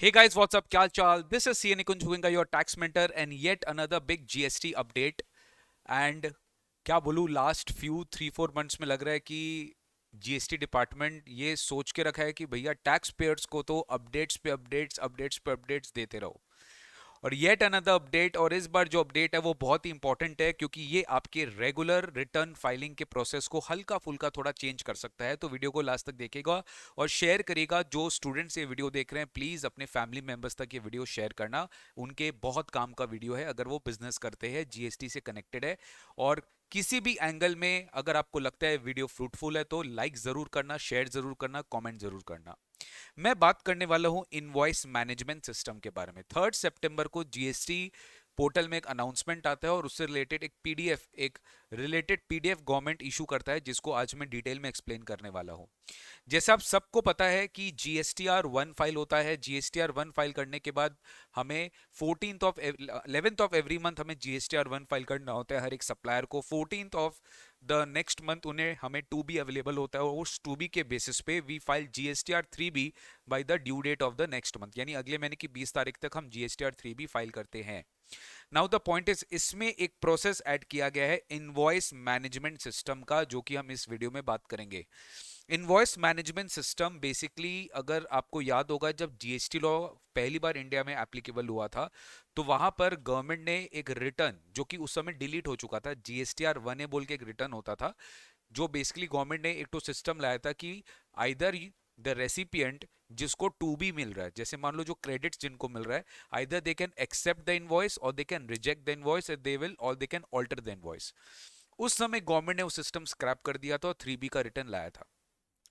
Hey guys, what's up? Kya chal? This is CA Nikunj Huinga, your tax mentor, and yet another big GST update. And क्या बोलूँ, last few 3-4 months में लग रहा है कि GST department ये सोच के रखा है कि भैया टैक्स पेयर्स को तो अपडेट्स पे अपडेट्स अपडेट्स पे अपडेट्स देते रहो। और येट अनदर अपडेट, और इस बार जो अपडेट है वो बहुत ही इंपॉर्टेंट है क्योंकि ये आपके रेगुलर रिटर्न फाइलिंग के प्रोसेस को हल्का फुल्का थोड़ा चेंज कर सकता है। तो वीडियो को लास्ट तक देखेगा और शेयर करेगा। जो स्टूडेंट्स ये वीडियो देख रहे हैं, प्लीज अपने फैमिली मेंबर्स तक ये वीडियो शेयर करना। उनके बहुत काम का वीडियो है अगर वो बिजनेस करते हैं, जीएसटी से कनेक्टेड है। और किसी भी एंगल में अगर आपको लगता है वीडियो फ्रूटफुल है तो लाइक जरूर करना, शेयर जरूर करना, कमेंट जरूर करना। मैं बात करने वाला हूं इनवॉइस मैनेजमेंट सिस्टम के बारे में। 3 सितंबर को जीएसटी पोर्टल में एक अनाउंसमेंट आता है और उससे रिलेटेड एक रिलेटेड पीडीएफ गवर्नमेंट इशू करता है, जिसको आज मैं डिटेल में एक्सप्लेन करने वाला हूं। जैसे आप सबको पता है कि जीएसटीआर 1 फाइल होता है। जीएसटीआर 1 फाइल करने के बाद हमें 11th ऑफ एवरी मंथ हमें जीएसटीआर 1 फाइल करना होता है। हर एक सप्लायर को 14th of the next month उन्हें हमें 2B अवेलेबल होता है, और उस 2B के बेसिस पे we file GSTR 3B by the due date of the next month, यानी अगले महीने की 20 तारीख तक हम जीएसटीआर 3B फाइल करते हैं। नाउ द पॉइंट इज, इसमें एक प्रोसेस ऐड किया गया है इनवॉइस मैनेजमेंट सिस्टम का, जो कि हम इस वीडियो में बात करेंगे। इनवॉइस मैनेजमेंट सिस्टम बेसिकली, अगर आपको याद होगा, जब जीएसटी लॉ पहली बार इंडिया में एप्लीकेबल हुआ था तो वहां पर गवर्नमेंट ने एक रिटर्न, जो कि उस समय डिलीट हो चुका था, जीएसटीआर 1A बोल के एक रिटर्न होता था, जो बेसिकली गवर्नमेंट ने एक तो सिस्टम लाया था कि आइदर द रेसिपिएंट जिसको 2B मिल रहा है, जैसे मान लो जो क्रेडिट्स जिनको मिल रहा है, either they can accept the invoice और they can reject the invoice, they will और they can alter the invoice. उस समय गवर्नमेंट ने वो सिस्टम स्क्रैप कर दिया था और 3B का रिटर्न लाया था।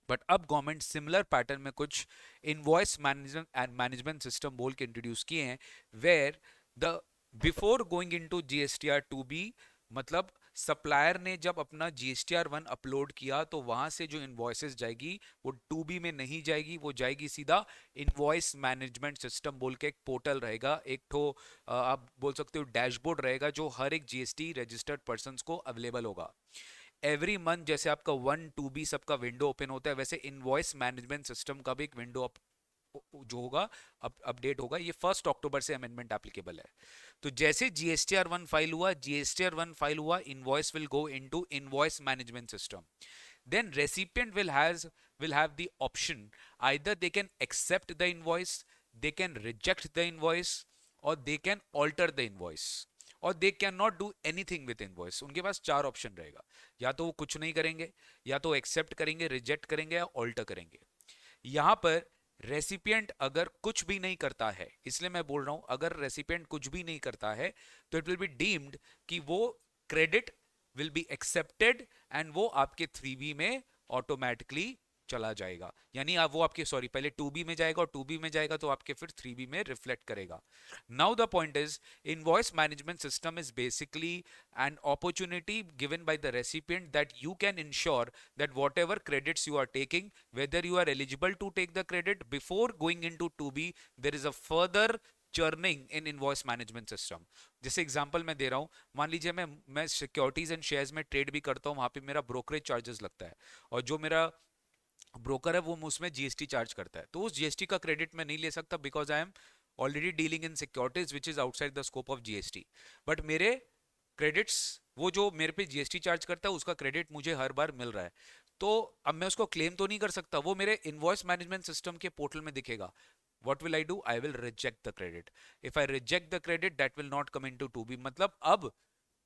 बट अब गवर्नमेंट सिमिलर पैटर्न में कुछ invoice management and management system बोल के इंट्रोड्यूस किए हैं, where the before going into GSTR 2B, मतलब सप्लायर ने जब अपना जीएसटीआर 1 अपलोड किया तो वहां से जो इनवॉइसेस जाएगी वो 2B में नहीं जाएगी, वो जाएगी सीधा इनवॉइस मैनेजमेंट सिस्टम बोल के एक पोर्टल रहेगा, एक तो आप बोल सकते हो डैशबोर्ड रहेगा, जो हर एक जीएसटी रजिस्टर्ड पर्सन को अवेलेबल होगा। एवरी मंथ जैसे आपका 1 2B सबका विंडो ओपन होता है, वैसे इनवॉइस मैनेजमेंट सिस्टम का भी एक विंडो जो होगा अपडेट होगा। ये 1 अक्टूबर से अमेंडमेंट एप्लीकेबल है। तो जैसे जीएसटीआर 1 फाइल हुआ, invoice will go into invoice management system. Then recipient will have the option, either they can accept the invoice, they can reject the invoice, or they can alter the invoice, और they can not do anything with invoice. उनके पास 4 option रहेगा, या तो वो कुछ नहीं करेंगे, या तो एक्सेप्ट करेंगे, रिजेक्ट करेंगे, या ऑल्टर करेंगे। यहां पर रेसिपिएंट अगर कुछ भी नहीं करता है, इसलिए मैं बोल रहा हूं अगर रेसिपिएंट कुछ भी नहीं करता है तो इट विल बी डीम्ड कि वो credit will be accepted, and वो आपके 3B में ऑटोमेटिकली चला जाएगा। यानी आप वो आपके सॉरी पहले 2B में जाएगा, और 2B में जाएगा तो आपके फिर 3B में रिफ्लेक्ट करेगा। Now the point is, invoice management system is basically an opportunity given by the recipient that you can ensure that whatever credits you are taking, whether you are eligible to take the credit before going into 2B, there is a further churning in invoice management system। जैसे example मैं दे रहा हूं, मान लीजिए मैं securities and shares में trade भी करता हूं, वहां पे मेरा ब्रोकरेज चार्जेस लगता है, और जो मेरा ब्रोकर है वो उसमें जीएसटी चार्ज करता है, तो उस जीएसटी का क्रेडिट मैं नहीं ले सकता, because I am already dealing in securities which is outside the scope of GST. But मेरे क्रेडिट्स, वो जो मेरे पे जीएसटी चार्ज करता है उसका क्रेडिट मुझे हर बार मिल रहा है, तो अब मैं उसको क्लेम तो नहीं कर सकता, वो मेरे इनवॉइस मैनेजमेंट सिस्टम के पोर्टल में दिखेगा। what will I do? I will reject the credit. If I reject the credit, that will not come into 2B। मतलब अब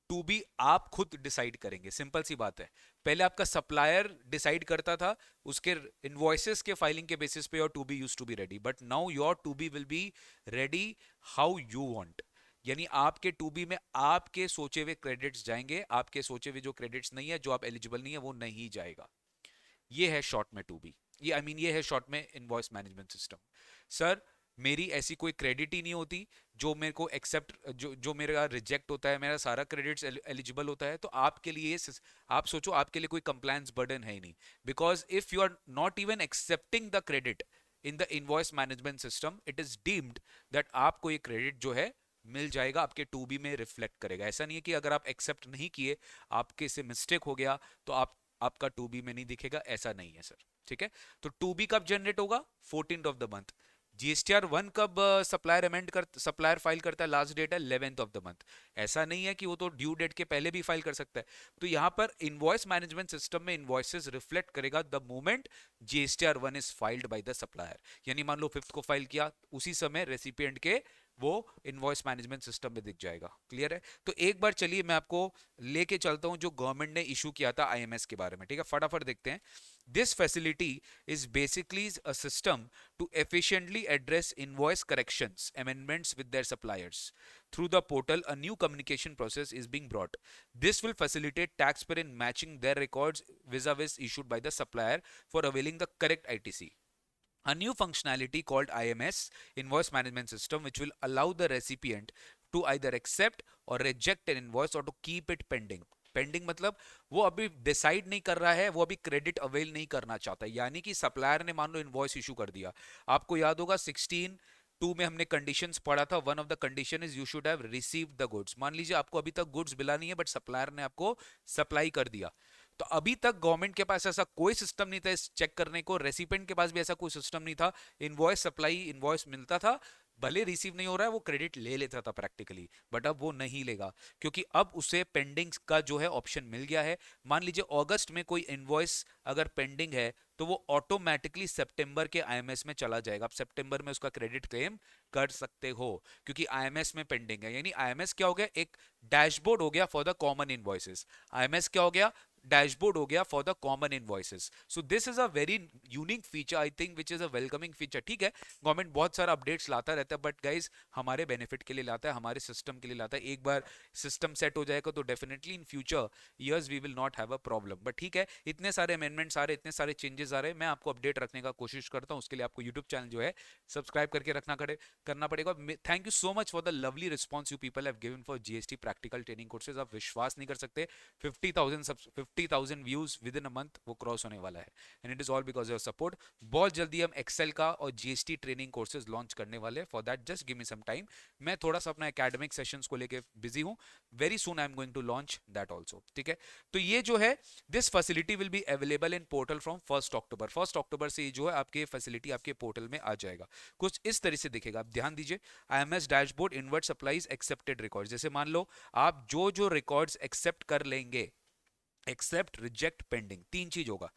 2B आप खुद डिसाइड करेंगे, सिंपल सी बात है। पहले आपका सप्लायर डिसाइड करता था उसके इनवॉइसेस के फाइलिंग के बेसिस पे, और 2B used to be ready, but now your 2B will be ready how you want. यानी आपके 2B में आपके सोचे हुए क्रेडिट्स जाएंगे, आपके सोचे हुए जो क्रेडिट्स नहीं है, जो आप एलिजिबल नहीं है, वो नहीं जाएगा। ये है शॉर्ट में 2B, ये आई मीन ये है शॉर्ट में इनवॉइस मैनेजमेंट सिस्टम। सर, मेरी ऐसी कोई क्रेडिट ही नहीं होती जो मेरे को एक्सेप्ट, जो मेरा रिजेक्ट होता है, मेरा सारा क्रेडिट्स एलिजिबल होता है, तो आपके लिए आप सोचो आपके लिए कोई कंप्लायंस बर्डन है ही नहीं, because if you are not even accepting the credit in the invoice management system, it is deemed that आपको ये क्रेडिट जो है मिल जाएगा, आपके 2B में रिफ्लेक्ट करेगा। ऐसा नहीं है कि अगर आप एक्सेप्ट नहीं किए, आपके से मिस्टेक हो गया, तो आपका 2B में नहीं दिखेगा, ऐसा नहीं है सर। ठीक है, तो 2B कब जनरेट होगा? 14th of the month. GSTR 1 कब सप्लायर फाइल करता है? लास्ट डेट है 11th ऑफ द मंथ। ऐसा नहीं है कि वो तो ड्यू डेट के पहले भी फाइल कर सकता है। तो यहाँ पर इनवॉइस मैनेजमेंट सिस्टम में इनवॉइसेस रिफ्लेक्ट करेगा the moment GSTR 1 is filed by the supplier. यानी मान लो 5th को फाइल किया, उसी समय रेसिपिएंट के वो इनवॉइस मैनेजमेंट सिस्टम में दिख जाएगा। क्लियर है? तो एक बार चलिए मैं आपको लेके चलता हूं जो गवर्नमेंट ने इशू किया था आईएमएस के बारे में। ठीक है, फटाफट देखते हैं। This facility is basically a system to efficiently address invoice corrections amendments with their suppliers. Through the portal, a new communication process is being brought. This will facilitate taxpayer in matching their records vis-a-vis issued by the supplier for availing the correct ITC. A new functionality called IMS, Invoice Management System, which will allow the recipient to either accept or reject an invoice or to keep it pending. Pending मतलब वो अभी decide नहीं कर रहा है, वो अभी credit avail नहीं करना चाहता। यानी कि सप्लायर ने मान लो इनवॉइस इशू कर दिया, आपको याद होगा 16(2) में हमने कंडीशंस पढ़ा था। One of the condition is you should have received the goods. मान लीजिए आपको अभी तक गुड्स मिला नहीं है, बट सप्लायर ने आपको सप्लाई कर दिया। तो अभी तक गवर्नमेंट के पास ऐसा कोई सिस्टम नहीं था इस चेक करने को, रेसिपेंट के पास भी ऐसा कोई सिस्टम नहीं था। इनवॉइस सप्लाई, इनवॉइस मिलता था, भले रिसीव नहीं हो रहा है, वो क्रेडिट ले लेता था प्रैक्टिकली, बट अब वो नहीं लेगा, क्योंकि अब उसे पेंडिंग का जो है ऑप्शन मिल गया है। मान लीजिए अगस्त में कोई इनवॉइस अगर पेंडिंग है, तो वो ऑटोमेटिकली सितंबर के आईएमएस में चला जाएगा। आप सितंबर में उसका क्रेडिट क्लेम कर सकते हो, क्योंकि आईएमएस में पेंडिंग है। यानी आईएमएस क्या हो गया? एक डैशबोर्ड हो गया for the common invoices. IMS क्या हो गया? डैशबोर्ड हो गया for the common invoices. So this is a very unique feature, I think, which is a welcoming feature. ठीक है, गवर्नमेंट बहुत सारा अपडेट्स लाता रहता है, बट गाइज हमारे बेनिफिट के लिए लाता है, हमारे सिस्टम के लिए लाता है। एक बार सिस्टम सेट हो जाएगा तो definitely in future years we will not have a problem. But ठीक है, इतने सारे अमेंडमेंट्स आ रहे, इतने सारे चेंजेस आ रहे हैं, मैं आपको अपडेट रखने का कोशिश करता हूँ। उसके लिए आपको यूट्यूब चैनल जो है सब्सक्राइब करके करना पड़ेगा। Thank you so much for the lovely response you people have given for GST practical training courses. आप विश्वास नहीं कर सकते, 50,000 views with in a month वो क्रॉस होने वाला है, and it is all because your support. बहुत जल्दी हम एक्सेल का और जीएसटी ट्रेनिंग कोर्सेज लॉन्च करने वाले हैं। For that just give me some time. मैं थोड़ा सा अपना एकेडमिक सेशंस को लेके बिजी हूं। Very soon I am going to launch that also. ठीक है, तो ये जो है this facility will be available in portal from 1 October. 1 अक्टूबर से ये जो है आपके फैसिलिटी आपके पोर्टल में आ जाएगा। कुछ इस तरह से दिखेगा, आप ध्यान दीजिए। IMS dashboard, invert supplies, accepted record. जैसे मान लो आप जो रिकॉर्ड्स एक्सेप्ट कर लेंगे, एक्सेप्ट, रिजेक्ट, पेंडिंग, तीन चीज होगा।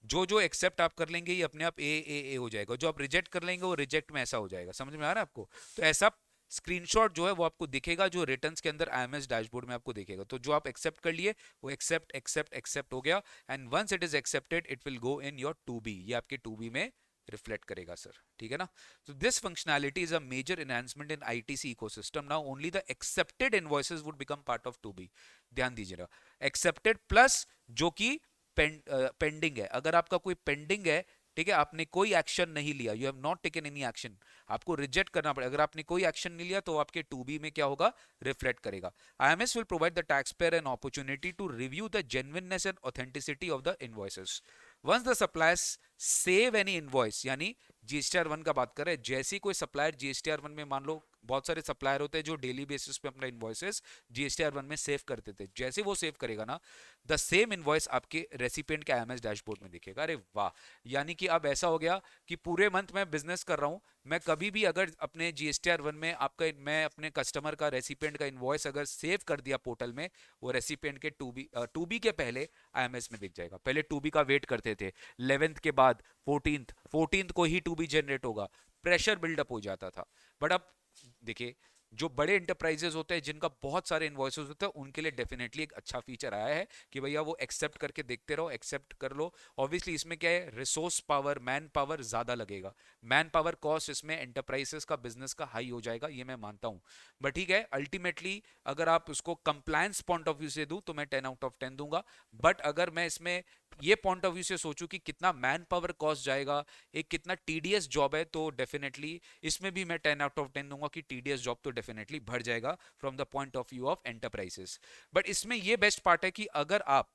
जो एक्सेप्ट आप कर लेंगे ये अपने आप ए हो जाएगा, जो आप रिजेक्ट कर लेंगे वो रिजेक्ट में ऐसा हो जाएगा। समझ में आ रहा है आपको? तो ऐसा स्क्रीनशॉट जो है वो आपको दिखेगा, जो रिटर्न्स के अंदर आईएमएस डैशबोर्ड में आपको दिखेगा। तो जो आप एक्सेप्ट कर लिए वो एक्सेप्ट एक्सेप्ट एक्सेप्ट हो गया, and once it is accepted it will go in your two B. ये आपके टू बी में रिफ्लेक्ट करेगा सर। ठीक है ना? तो this functionality is a major enhancement in ITC ecosystem. Now only the accepted invoices would become part of two B. ध्यान दीजिएगा, एक्सेप्टेड प्लस जो कि पेंडिंग है। अगर आपका कोई पेंडिंग है, ठीक है, आपने कोई एक्शन नहीं लिया, you have not taken any action, आपको रिजेक्ट करना पड़ेगा। अगर आपने कोई एक्शन नहीं लिया तो आपके 2B में क्या होगा? रिफ्लेक्ट करेगा। IMS will provide the taxpayer an opportunity to review the genuineness and authenticity of the invoices. Once the suppliers save any invoice, यानी जीएसटीआर 1 का बात करें, जैसे ही कोई सप्लायर जीएसटीआर 1 में, मान लो बहुत सारे सप्लायर होते हैं जो डेली बेसिस पे अपना इनवॉइसेस जीएसटीआर 1 में सेव करते थे, जैसे वो सेव करेगा ना, द सेम इनवॉइस आपके रेसिपिएंट के आईएमएस डैशबोर्ड में दिखेगा। अरे वाह! यानी कि अब ऐसा हो गया कि पूरे मंथ मैं बिजनेस कर रहा हूं, मैं कभी भी अगर अपने जीएसटीआर 1 में आपका, मैं अपने कस्टमर का, रेसिपिएंट का इनवॉइस अगर सेव कर दिया पोर्टल में, वो रेसिपिएंट के टू बी के पहले आईएमएस में दिख जाएगा। पहले टू बी का वेट करते थे, 11th के बाद 14th को ही टू बी जनरेट होगा, प्रेशर बिल्डअप हो जाता था। बट अब देखिए, जो बड़े इंटरप्राइजेस होते हैं जिनका बहुत सारे इनवॉइसेस होते हैं, उनके लिए डेफिनेटली एक अच्छा फीचर आया है कि भैया वो एक्सेप्ट करके देखते रहो, एक्सेप्ट कर लो। ऑब्वियसली इसमें क्या है, रिसोर्स पावर, मैन पावर ज्यादा लगेगा, मैन पावर कॉस्ट इसमें एंटरप्राइजेस का, बिजनेस का हाई हो जाएगा, ये मैं मानता हूं। बट ठीक है, अल्टीमेटली अगर आप उसको कंप्लायंस पॉइंट ऑफ व्यू से दूं तो मैं 10 आउट ऑफ 10 दूंगा। बट अगर मैं इसमें ये पॉइंट ऑफ व्यू से सोचूं कि कितना मैन पावर कॉस्ट जाएगा, एक कितना टीडीएस जॉब है, तो डेफिनेटली इसमें भी मैं 10 आउट ऑफ 10 दूंगा कि टीडीएस जॉब तो डेफिनेटली बढ़ जाएगा from the point of view of enterprises. But इसमें ये बेस्ट पार्ट है कि अगर आप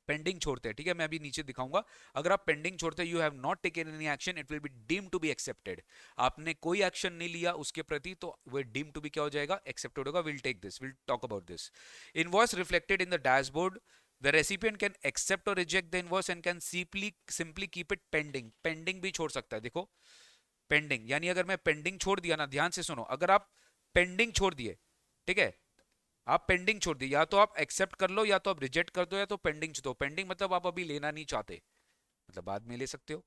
पेंडिंग छोड़ते हैं, ठीक है, मैं अभी नीचे दिखाऊंगा, अगर आप पेंडिंग छोड़ते हैं, you have not taken any action, it will be deemed to be accepted. आपने कोई एक्शन नहीं लिया उसके प्रति, तो वो डीम टू बी क्या हो जाएगा? एक्सेप्टेड होगा। Will take this, will talk about this. Invoice reflected in the dashboard, the recipient can accept or reject the invoice and can simply keep it pending। pending भी छोड़ सकता है। देखो, pending यानी अगर मैं पेंडिंग छोड़ दिया ना, ध्यान से सुनो, अगर आप पेंडिंग छोड़ दिए, ठीक है, आप पेंडिंग छोड़ दिए, या तो आप एक्सेप्ट कर लो या तो आप रिजेक्ट कर दो या तो पेंडिंग छोड़ दो। पेंडिंग मतलब आप अभी लेना नहीं चाहते, मतलब बाद में ले सकते हो।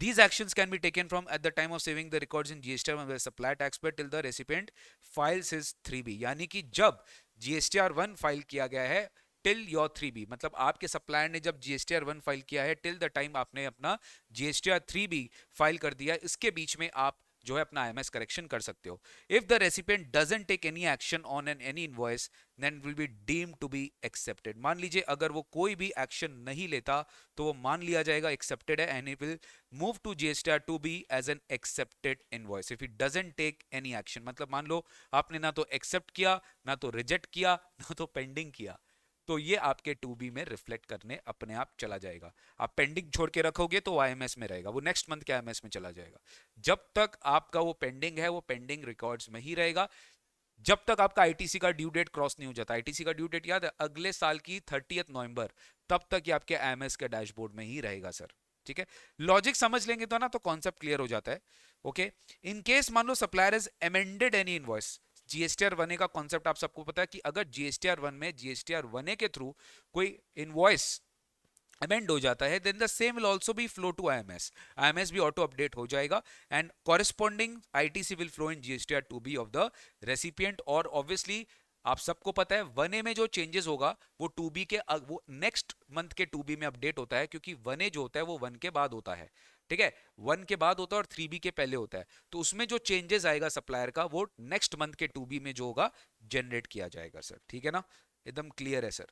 These actions can be taken from at the time of saving the records in GSTR1 with supplier taxpayer till the recipient files his 3B, यानी कि जब GSTR1 फाइल किया गया है टिल योर 3B, मतलब आपके सप्लायर ने जब GSTR1 फाइल किया है टिल द टाइम आपने अपना GSTR3B फाइल कर दिया, इसके बीच में आप जो है अपना IMS करेक्शन कर सकते हो। If the recipient doesn't take any action on an any invoice then will be deemed to be accepted. मान लीजिए अगर वो कोई भी एक्शन नहीं लेता तो वो मान लिया जाएगा एक्सेप्टेड है, and it will move to GSTR2B as an accepted invoice if it doesn't take any action। मतलब मान लो आपने ना तो एक्सेप्ट किया, ना तो रिजेक्ट किया, ना तो पेंडिंग किया, तो ये आपके 2B में रिफ्लेक्ट करने अपने आप चला जाएगा। आप पेंडिंग छोड़ के रखोगे तो IMS में रहेगा, वो नेक्स्ट मंथ के IMS में चला जाएगा। जब तक आपका वो पेंडिंग है वो पेंडिंग रिकॉर्ड्स में ही रहेगा, जब तक आपका आईटीसी का ड्यू डेट क्रॉस नहीं हो जाता। आईटीसी का ड्यू डेट याद है, अगले साल की 30 नवंबर, तब तक ये आपके IMS के डैशबोर्ड में ही रहेगा सर। ठीक है, लॉजिक समझ लेंगे तो ना तो कॉन्सेप्ट क्लियर हो जाता है। ओके, इन केस मान लो supplier is amended any invoice, GSTR 1A का कॉन्सेप्ट आप सबको पता है कि अगर जीएसटीआर 1 में जीएसटीआर 1A के थ्रू कोई इनवॉइस अमेंड हो जाता है then the same will also be flow to IMS, IMS भी ऑटो अपडेट हो जाएगा and corresponding ITC will flow in GSTR 2B of the recipient. और ऑब्वियसली आप सबको पता है 1A में जो चेंजेस होगा वो 2B के वो नेक्स्ट मंथ के 2B में अपडेट होता है, क्योंकि 1A जो होता है वो 1 के बाद होता है। ठीक है, 1 के बाद होता है और 3B के पहले होता है, तो उसमें जो चेंजेस आएगा सप्लायर का वो नेक्स्ट मंथ के 2B में जो होगा जनरेट किया जाएगा सर। ठीक है ना, एकदम क्लियर है सर।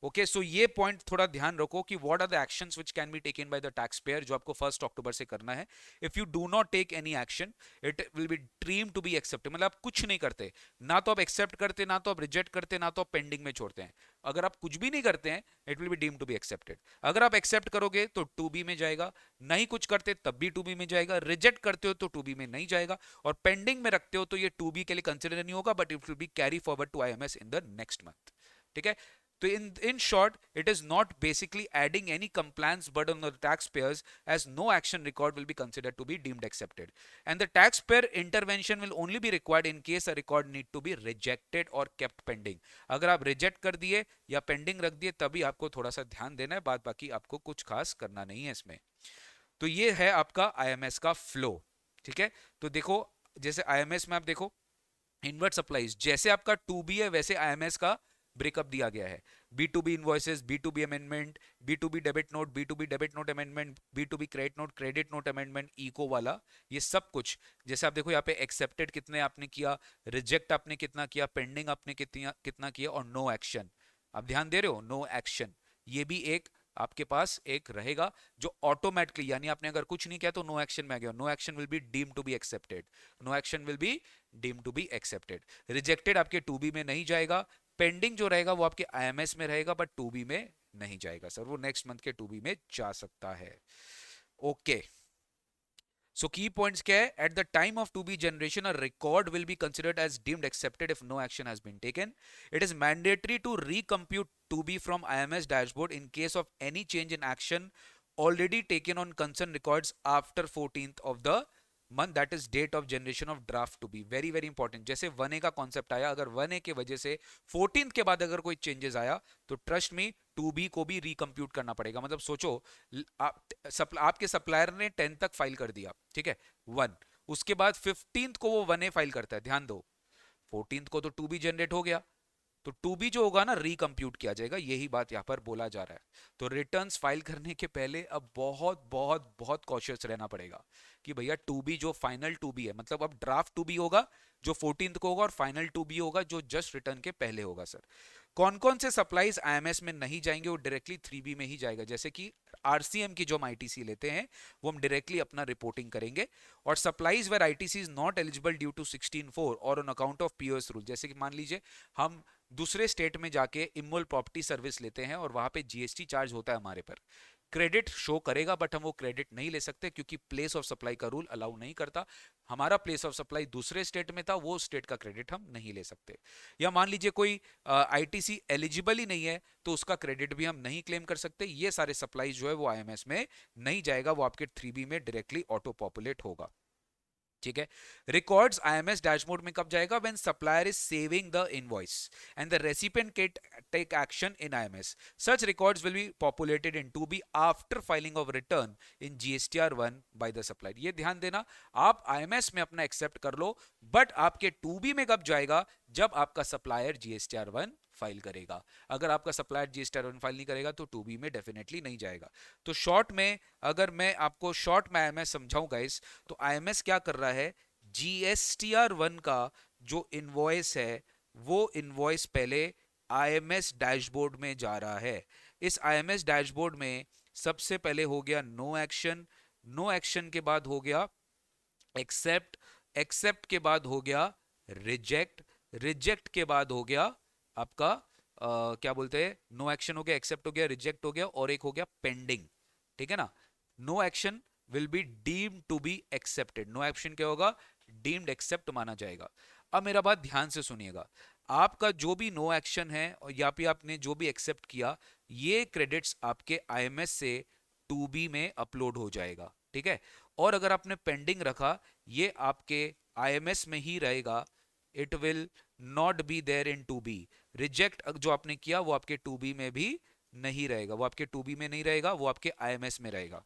ओके, सो ये पॉइंट थोड़ा ध्यान रखो कि what are the actions which can be taken by the tax payer, जो आपको 1 अक्टूबर से करना है। If you do not take any action it will be ड्रीम टू बी एक्सेप्टेड, मतलब आप कुछ नहीं करते, ना तो आप एक्सेप्ट करते, ना तो आप रिजेक्ट करते, ना तो आप पेंडिंग में छोड़ते हैं। अगर आप कुछ भी नहीं करते हैं it will be deem to be accepted. अगर आप एक्सेप्ट करोगे तो 2B में जाएगा, नहीं कुछ करते तब भी 2B में जाएगा, रिजेक्ट करते हो तो 2B में नहीं जाएगा, और पेंडिंग में रखते हो तो ये 2B के लिए कंसिडर नहीं होगा, but it will be carry forward to IMS in the next month. ठीक है, तो in short it is not basically adding any compliance burden on the taxpayers, as no action record will be considered to be deemed accepted, and the taxpayer intervention will only be required in case a record need to be rejected or kept pending। अगर आप reject कर दिए या pending रख दिए तभी आपको थोड़ा सा ध्यान देना है, बाद बाकी आपको कुछ खास करना नहीं है इसमें। तो ये है आपका IMS का फ्लो। ठीक है, तो देखो जैसे IMS में आप देखो इनवर्ट सप्लाईज, जैसे आपका 2B है वैसे IMS का ब्रेकअप दिया गया है। B2B invoices, B2B amendment, B2B debit note, B2B debit note amendment, B2B credit note amendment, eco वाला, ये सब कुछ। जैसे आप देखो यहाँ पे एक्सेप्टेड कितने आपने किया, रिजेक्ट आपने कितना किया, पेंडिंग आपने कितना किया, और नो एक्शन। आप ध्यान दे रहे हो, नो एक्शन, ये भी एक आपके पास एक रहेगा जो ऑटोमेटिकली, यानी आपने अगर कुछ नहीं किया तो नो एक्शन में आ गया, no action will be deem to be accepted, no action will be deem to be accepted. Rejected आपके 2B में नहीं जाएगा, पेंडिंग जो रहेगा वो आपके IMS में रहेगा बट 2B में नहीं जाएगा सर, वो नेक्स्ट मंथ के 2B में जा सकता है। ओके, सो की पॉइंट्स क्या है, at the time of 2B generation a record will be considered as deemed accepted if no action has been taken. It is mandatory to recompute 2B from IMS dashboard in case of any change in action already taken on concern records after 14th of the month, that is date of generation of draft two B. Very very important, जैसे 1A का concept आया, अगर 1A के वजह से 14th के बाद अगर कोई चेंजेस आया तो ट्रस्ट में 2B को भी रिकम्प्यूट करना पड़ेगा। मतलब सोचो आपके सप्लायर ने 10 तक फाइल कर दिया, ठीक है 1, उसके बाद 15th को वो 1A फाइल करता है, ध्यान दो 14th को तो 2B जनरेट हो गया, तो 2B जो होगा ना रिकम्प्यूट किया जाएगा, यही बात यहाँ पर बोला जा रहा है। तो रिटर्न्स फाइल करने के पहले अब बहुत बहुत बहुत कॉशियस रहना पड़ेगा कि भैया 2B जो फाइनल 2B है, मतलब अब ड्राफ्ट 2B होगा जो 14th को होगा, और फाइनल 2B होगा जो जस्ट रिटर्न के पहले होगा सर। कौन कौन से सप्लाईज IMS में नहीं जाएंगे, वो डायरेक्टली 3B में ही जाएगा। जैसे कि RCM की जो हम ITC लेते हैं वो हम डायरेक्टली अपना रिपोर्टिंग करेंगे, और supplies where ITC is not eligible due to 16(4) और on account of POS rule. जैसे कि मान लीजिए हम दूसरे स्टेट में जाके इमोल प्रॉपर्टी सर्विस लेते हैं और वहां पे GST चार्ज होता है हमारे पर, क्रेडिट शो करेगा, बट हम वो क्रेडिट नहीं ले सकते क्योंकि प्लेस ऑफ सप्लाई का रूल अलाउ नहीं करता। हमारा प्लेस ऑफ सप्लाई दूसरे स्टेट में था, वो स्टेट का क्रेडिट हम नहीं ले सकते। या मान लीजिए कोई आईटीसी एलिजिबल ही नहीं है, तो उसका क्रेडिट भी हम नहीं क्लेम कर सकते। ये सारे सप्लाई जो है वो आईएमएस में नहीं जाएगा, वो आपके 3B में डायरेक्टली ऑटो पॉपुलेट होगा। ठीक है। रिकॉर्ड्स आईएमएस डैशबोर्ड में कब जाएगा? When supplier is saving the invoice and the recipient can take action in IMS. Such records will be populated in 2B after filing of return in GSTR1 by the supplier. ये ध्यान देना, आप IMS में अपना accept कर लो, but आपके 2B में कब जाएगा? जब आपका सप्लायर GSTR1 फाइल करेगा। अगर आपका सप्लायर GSTR1 फाइल नहीं करेगा तो 2B में डेफिनेटली नहीं जाएगा। तो शॉर्ट में, अगर मैं आपको शॉर्ट में आईएमएस समझाऊं गाइस, तो आईएमएस क्या कर रहा है? GSTR1 का जो इनवॉइस है, वो इनवॉइस पहले आईएमएस डैशबोर्ड में जा रहा है। इस आईएमएस डैशबोर्ड में सबसे पहले हो गया नो एक्शन, नो एक्शन के बाद हो गया एक्सेप्ट, एक्सेप्ट के बाद हो गया रिजेक्ट, रिजेक्ट के बाद हो गया आपका क्या बोलते हैं, नो एक्शन हो गया, एक्सेप्ट हो गया, रिजेक्ट हो गया, और एक हो गया पेंडिंग। ठीक है ना? No action will be deemed to be accepted. No action क्या होगा? डीम्ड एक्सेप्ट माना जाएगा। अब मेरा बात ध्यान से सुनिएगा, आपका जो भी नो एक्शन है और या फिर आपने जो भी एक्सेप्ट किया, ये क्रेडिट्स आपके आईएमएस से 2B में अपलोड हो जाएगा। ठीक है। और अगर आपने पेंडिंग रखा, ये आपके आईएमएस में ही रहेगा, it will not be there in 2B। Reject जो आपने किया वो आपके 2B में भी नहीं रहेगा, वो आपके 2B में नहीं रहेगा, वो आपके आईएमएस में रहेगा।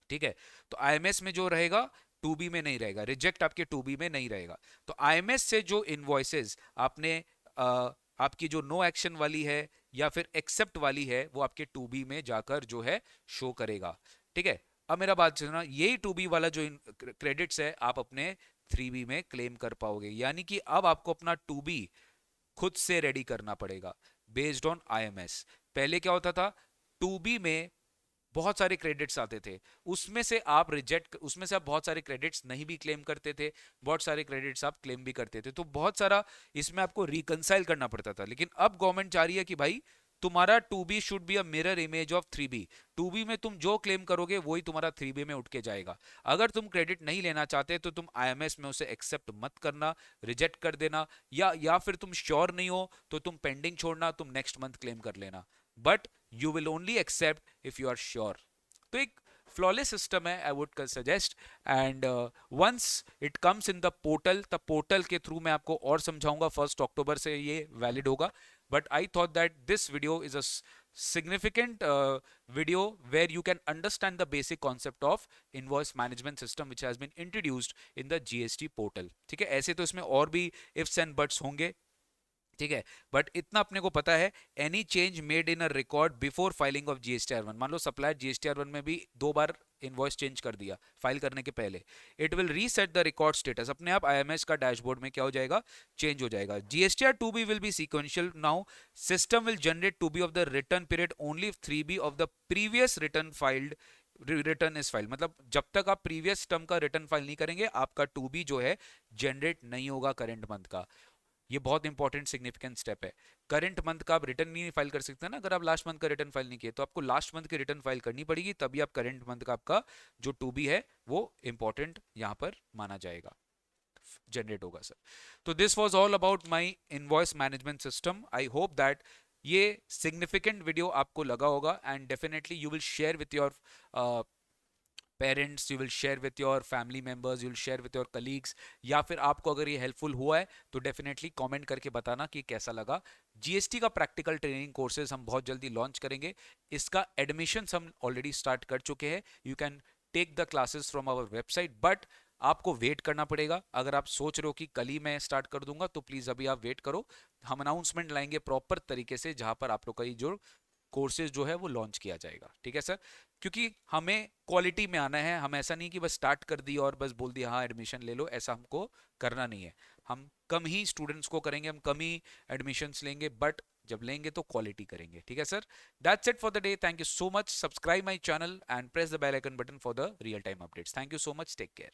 ठीक है। तो आईएमएस में जो रहेगा 2B में नहीं रहेगा, रिजेक्ट आपके 2B में नहीं रहेगा। तो आईएमएस से जो इनवॉइसेस आपने आपकी जो नो एक्शन वाली है या फिर एक्सेप्ट वाली है, वो आपके 2B में जाकर जो है शो करेगा। ठीक है। अब मेरा बात सुनना, यही 2B वाला जो क्रेडिट्स है आप अपने 3B में क्लेम कर पाओगे। यानी कि अब आपको अपना 2B खुद से रेडी करना पड़ेगा बेस्ड ऑन आईएमएस। पहले क्या होता था? 2B में बहुत सारे क्रेडिट्स आते थे, उसमें से आप रिजेक्ट, उसमें से आप बहुत सारे क्रेडिट्स नहीं भी क्लेम करते थे, बहुत सारे क्रेडिट्स आप क्लेम भी करते थे, तो बहुत सारा इसमें आपको रिकंसाइल करना पड़ता था। लेकिन अब गवर्नमेंट चाह रही है कि भाई तुम्हारा 2B should be a mirror image of 3B। 2B में तुम जो क्लेम करोगे वही तुम्हारा 3B में उठ के जाएगा। अगर तुम क्रेडिट नहीं लेना चाहते तो तुम आईएमएस में उसे एक्सेप्ट मत करना, रिजेक्ट कर देना, या फिर तुम श्योर नहीं हो तो तुम पेंडिंग छोड़ना, तुम नेक्स्ट मंथ क्लेम कर लेना, but you will only accept if you are sure. तो एक फ्लॉलेस सिस्टम है, I would suggest. And once it comes in the portal, the portal के थ्रू मैं आपको और समझाऊंगा। 1 अक्टूबर से ये वैलिड होगा, but I thought that this video is a significant video where you can understand the basic concept of invoice management system which has been introduced in the GST portal। ठीक है। ऐसे तो इसमें और भी ifs and buts होंगे, ठीक है, बट इतना अपने को पता है, any change made in a record before filing of GSTR1, मान लो सप्लायर GSTR1 में भी 2 बार इनवॉइस चेंज कर दिया फाइल करने के पहले, it will reset the record status, अपने आप आईएमएस का डैशबोर्ड में क्या हो जाएगा? चेंज हो जाएगा। GSTR2B will be sequential now, system will generate 2B of the return period only if 3B of the previous return filed return is file. मतलब जब तक आप प्रीवियस टर्म का रिटर्न फाइल नहीं करेंगे, आपका 2B जो है जनरेट नहीं होगा करंट मंथ का। ये बहुत इंपॉर्टेंट सिग्निफिकेंट स्टेप है। करंट मंथ का आप रिटर्न नहीं फाइल कर सकते ना, अगर आप लास्ट मंथ का रिटर्न फाइल नहीं किए तो आपको लास्ट मंथ की रिटर्न फाइल करनी पड़ेगी, तभी आप करंट मंथ का आपका जो 2B है वो इंपॉर्टेंट यहाँ पर माना जाएगा, जनरेट होगा सर। तो this was all about my invoice management system. I hope that ये सिग्निफिकेंट वीडियो आपको लगा होगा, and definitely you will share with your parents, you will share with your family members, you will share with your colleagues, या फिर आपको अगर ये helpful हुआ है तो डेफिनेटली कमेंट करके बताना कि कैसा लगा। जीएसटी का प्रैक्टिकल ट्रेनिंग कोर्सेज हम बहुत जल्दी लॉन्च करेंगे, इसका एडमिशन्स हम ऑलरेडी स्टार्ट कर चुके हैं। You can take the classes from our website, but आपको वेट करना पड़ेगा। अगर आप सोच रहे हो कि कल ही मैं स्टार्ट कर दूंगा तो प्लीज अभी आप वेट करो, हम अनाउंसमेंट लाएंगे प्रॉपर तरीके से जहां पर आप लोग का जो कोर्सेज जो है वो लॉन्च किया जाएगा। ठीक है सर, क्योंकि हमें क्वालिटी में आना है, हम ऐसा नहीं कि बस स्टार्ट कर दी और बस बोल दिया हाँ एडमिशन ले लो, ऐसा हमको करना नहीं है। हम कम ही स्टूडेंट्स को करेंगे, हम कम ही एडमिशन्स लेंगे, बट जब लेंगे तो क्वालिटी करेंगे। ठीक है sir, that's it for the day, thank you so much, subscribe my channel and press the bell icon button for the real time updates. Thank you so much, take care.